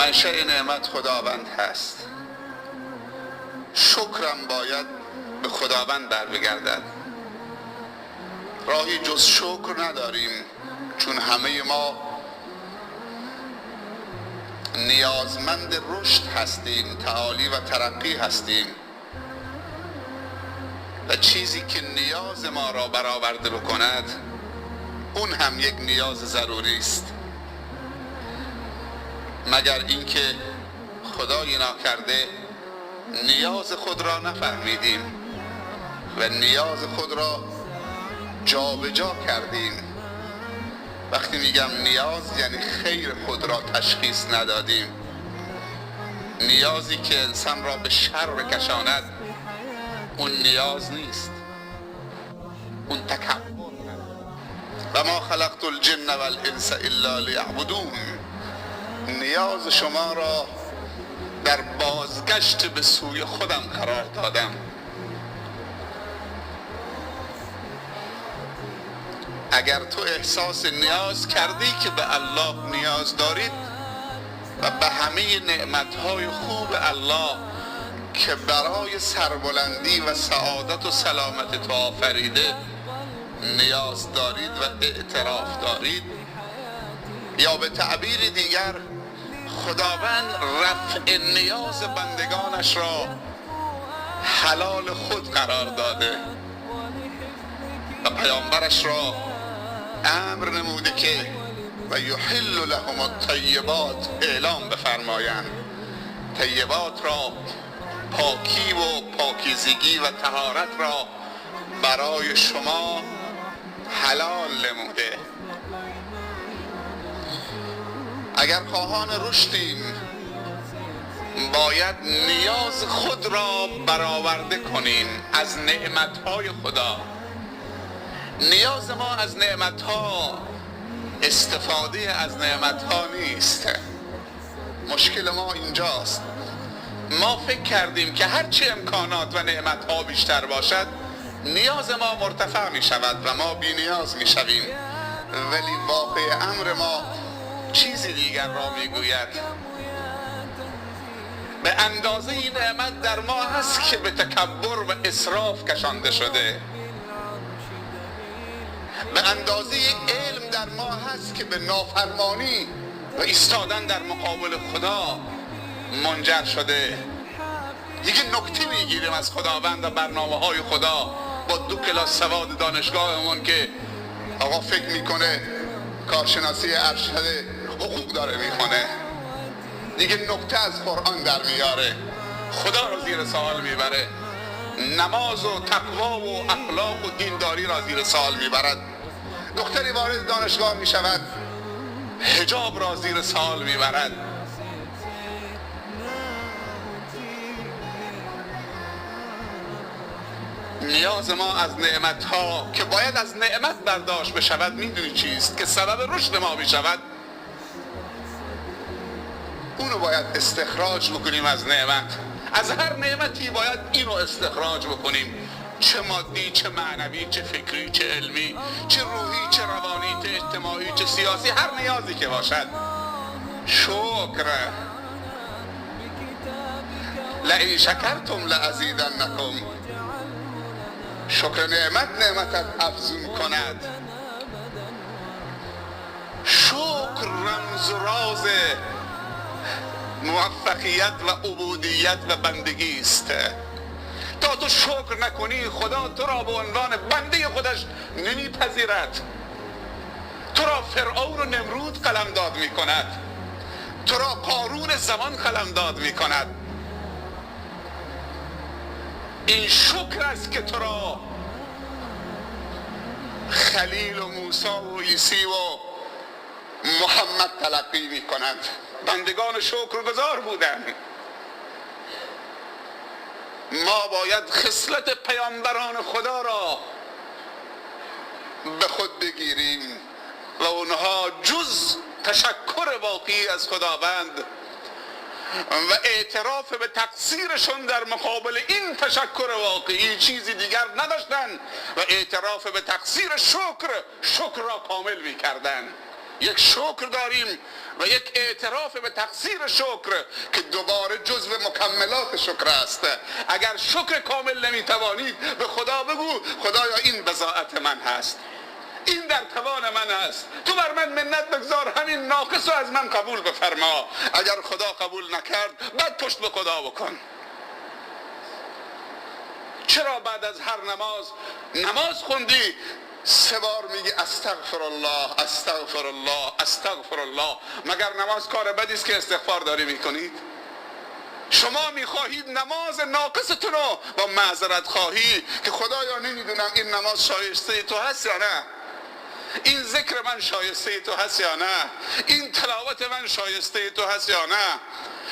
منشأ نعمت خداوند هست. شکرم باید به خداوند بر بگردد. راهی جز شکر نداریم، چون همه ما نیازمند رشد هستیم، تعالی و ترقی هستیم و چیزی که نیاز ما را برآورده بکند اون هم یک نیاز ضروری است، مگر اینکه خدای ناکرده نیاز خود را نفهمیدیم و نیاز خود را جابجا کردیم. وقتی میگم نیاز یعنی خیر خود را تشخیص ندادیم. نیازی که انسان را به شر بکشاند اون نیاز نیست، اون تکبر. و ما خلقت الجن والانس الا لیعبدون. نیاز شما را در بازگشت به سوی خودم قرار دادم. اگر تو احساس نیاز کردی که به الله نیاز دارید و به همه نعمتهای خوب الله که برای سربلندی و سعادت و سلامت تو آفریده نیاز دارید و اعتراف دارید، یا به تعبیر دیگر خداوند رفع نیاز بندگانش را حلال خود قرار داده و پیامبرش را امر نموده که و یحل لهم الطیبات اعلام بفرمایند. طیبات را پاکی و پاکیزگی و طهارت را برای شما حلال نموده. اگر خواهان رشدیم باید نیاز خود را برآورده کنیم از نعمتهای خدا. نیاز ما از نعمتها استفاده از نعمتها نیست. مشکل ما اینجاست. ما فکر کردیم که هرچی امکانات و نعمتها بیشتر باشد نیاز ما مرتفع می شود و ما بی نیاز می شویم، ولی واقع امر ما چیزی دیگر را می گوید. به اندازه این نعمت در ما هست که به تکبر و اسراف کشانده شده. به اندازه علم در ما هست که به نافرمانی و ایستادن در مقابل خدا منجر شده. دیگه نکته میگیریم از خداوند و برنامه های خدا با 2 کلاس سواد دانشگاهمون که آقا فکر میکنه کارشناسی ارشد حقوق داره میخونه، دیگه نکته از قرآن در میاره، خدا رو زیر سوال میبره، نماز و تقوا و اخلاق و دینداری را زیر سوال میبرد. دختری وارد دانشگاه میشود حجاب را زیر سوال میبرد. نیاز ما از نعمت ها که باید از نعمت برداشت بشود میدونی چیست که سبب رشد ما میشود؟ اونو باید استخراج بکنیم از نعمت. از هر نعمتی باید اینو استخراج بکنیم، چه مادی، چه معنوی، چه فکری، چه علمی، چه روحی، چه روانی، چه اجتماعی، چه سیاسی، هر نیازی که باشد. شکر. لئن شکرتم لازیدنکم. شکر نعمتت افزون کند. شکر رمز و راز موفقیت و عبودیت و بندگی است. تا تو شکر نکنی خدا تو را به عنوان بنده خودش نمیپذیرد. تو را فرعون و نمرود قلمداد می کند، تو را قارون زمان قلمداد می کند. این شکر است که تو را خلیل و موسی و عیسی و محمد تلقی می کند. بندگان شکرگزار بودند. ما باید خصلت پیامبران خدا را به خود بگیریم و اونها جز تشکر واقعی از خداوند و اعتراف به تقصیرشون در مقابل این تشکر واقعی چیزی دیگر نداشتن و اعتراف به تقصیر شکر را کامل می‌کردند. یک شکر داریم و یک اعتراف به تقصیر شکر که دوباره جزو مکملات شکر است. اگر شکر کامل نمیتوانید به خدا بگو خدایا این بضاعت من هست، این در توان من است، تو بر من منت بگذار، همین ناقص رو از من قبول بفرما. اگر خدا قبول نکرد بعد پشت به خدا بکن. چرا بعد از هر نماز خوندی 3 بار میگی استغفر الله استغفر الله استغفر الله؟ مگر نماز کار بدی است که استغفار داری میکنید؟ شما میخواهید نماز ناقصتون رو با معذرت خواهی که خدایا نمیدونم این نماز شایسته تو هست یا نه، این ذکر من شایسته تو هست یا نه، این تلاوت من شایسته تو هست یا نه.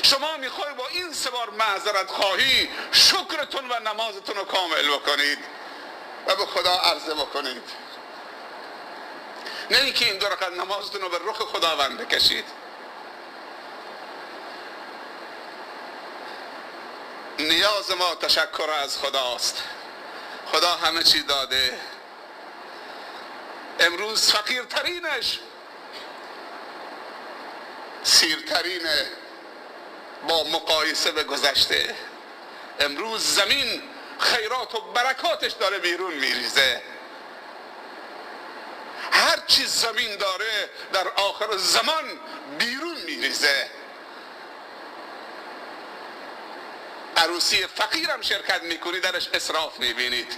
شما میخواهید با این 3 بار معذرت خواهی شکرتون و نمازتون رو کامل بکنید و به خدا عرضه بکنید، نه اینکه این 2 رکعت نمازتون رو به رخ خداوند بکشید. نیاز ما تشکر از خداست. خدا همه چی داده. امروز فقیرترینش سیرترینه با مقایسه به گذشته. امروز زمین خیرات و برکاتش داره بیرون میریزه. هر چیز زمین داره در آخر زمان بیرون میریزه. عروسی فقیرم شرکت میکنی درش اسراف میبینید.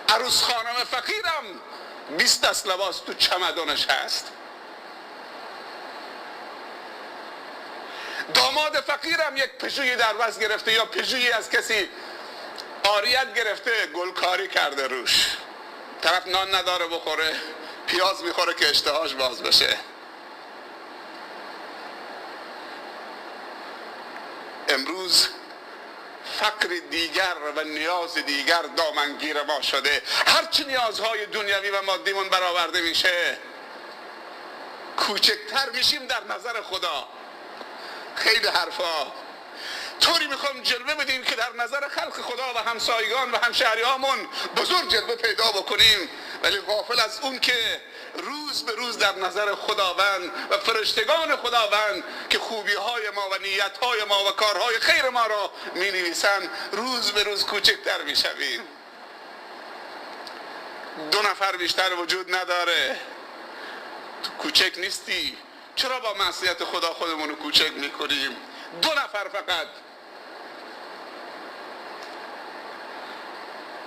عروس خانم فقیرم 20 دست لباس تو چمدانش هست. داماد فقیرم یک پژویی در وز گرفته یا پژویی از کسی عاریت گرفته، گلکاری کرده روش. طرف نان نداره بخوره، پیاز میخوره که اشتهاش باز بشه. امروز فقر دیگر و نیاز دیگر دامنگیر ما شده. هرچی نیازهای دنیوی و مادیمون برآورده میشه کوچکتر میشیم در نظر خدا. خیلی حرفا طوری میخوام جلوه بدیم که در نظر خلق خدا و همسایگان و همشهریامون بزرگ جلوه پیدا بکنیم، ولی غافل از اون که روز به روز در نظر خداوند و فرشتگان خداوند که خوبی های ما و نیت های ما و کارهای خیر ما را می نویسن روز به روز کوچکتر می شویم. 2 نفر بیشتر وجود نداره. تو کوچک نیستی. چرا با معصیت خدا خودمون رو کوچک می کنیم؟ 2 نفر فقط.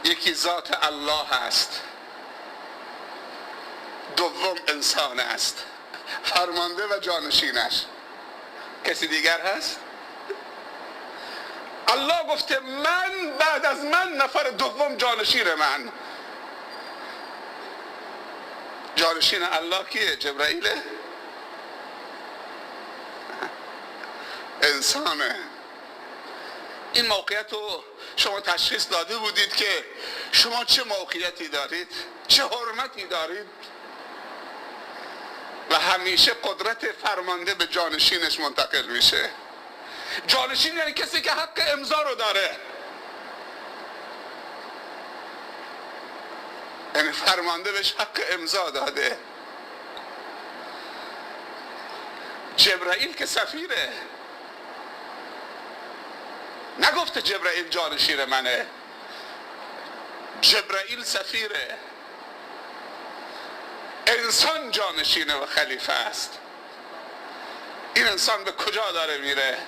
یکی ذات الله هست، دوم انسان است، فرمانده و جانشینش. کسی دیگر هست؟ الله گفته من بعد از من نفر دوم جانشین من. جانشین الله کیه؟ جبرائیله؟ انسانه. این موقعیت رو شما تشخیص داده بودید که شما چه موقعیتی دارید، چه حرمتی دارید؟ و همیشه قدرت فرمانده به جانشینش منتقل میشه. جانشین یعنی کسی که حق امضا رو داره، یعنی فرمانده بهش حق امضا داده. جبرائیل که سفیره، نگفته جبرائیل جانشین منه، جبرائیل سفیره. انسان جانشینه و خلیفه است. این انسان به کجا داره میره؟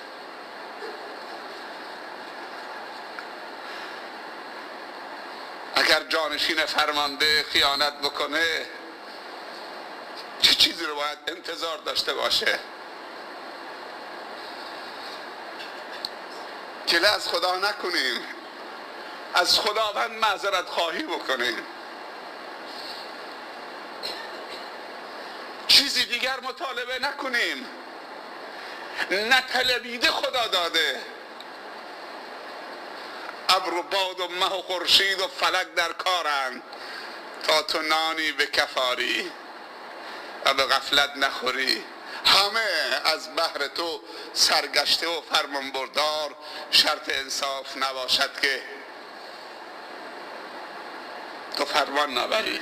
اگر جانشین فرمانده خیانت بکنه چه چیزی رو باید انتظار داشته باشه؟ گله از خدا نکنیم، از خداوند معذرت خواهی بکنیم، چیزی دیگر مطالبه نکنیم. نطلبیده خدا داده. ابر و باد و مه و خورشید و فلک در کارند تا تو نانی به کفاری و به غفلت نخوری. همه از بحر تو سرگشته و فرمان بردار، شرط انصاف نباشد که تو فرمان نبری.